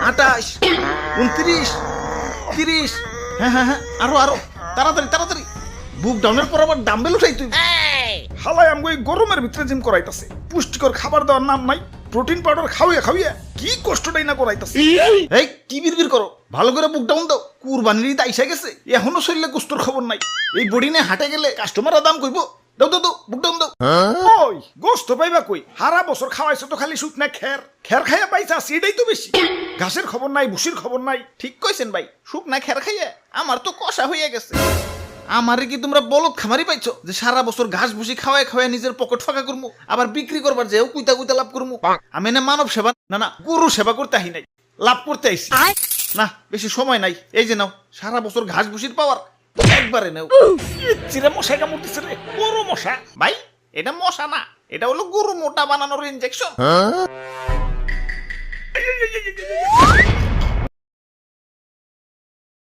28, 29, 30। হ্যাঁ হ্যাঁ হ্যাঁ, আরো আরো, তাড়াতাড়ি তাড়াতাড়ি। বুক ডাউনের পর আবার ডাম্বেল উঠাই তুই। হালাই আমগো এই গরমের ভিতরে জিম করাইতাছে, পুষ্টিকর খাবার দেওয়ার নাম নাই, প্রোটিন পাউডার খাওয়াইয়া খাওয়াইয়া কি কষ্টটাই না করাইতাছে। এই কি বিড়বিড় করো, ভালো করে বুক ডাউন দাও। কুরবানির ঈদ আইসা গেছে, এখনো শরীরে গোস্তর খবর নাই। এই বডি নিয়ে হাটে গেলে কাস্টমাররা দাম কইবো। দাও দাও দাও, বুক ডাউন দাও। ওই গোস্ত পাইবা কই, হারা বছর খাওয়াইছো তো খালি শুকনা খের, খের খাইয়া পাইছা সেটাই তো বেশি। ঘাসের খবর নাই, ভুসির খবর নাই। ঠিক কইছেন ভাই, শুকনা খের খাইয়া আমার তো কষা হইয়া গেছে। আমারে কি তোমরা বলদ খামারি পাইছো যে সারা বছর ঘাস ভুসি খাওয়ায় খাওয়ায় নিজের পকেট ফাঁকা করবো, আবার বিক্রি করবার যেও কুইতা কুইতা লাভ করবো? আমি না মানব সেবা না না গরু সেবা করতে আহি নাই, লাভ করতে আইছি। না বেশি সময় নাই, এই যে নাও সারা বছর ঘাস ভুসির পাওয়ার, একবারে নাও। চিরা মশাই কামড়তেছে রে, বড় মশা। ভাই এটা মশা না, এটা হলো গরু মোটা বানানোর ইনজেকশন।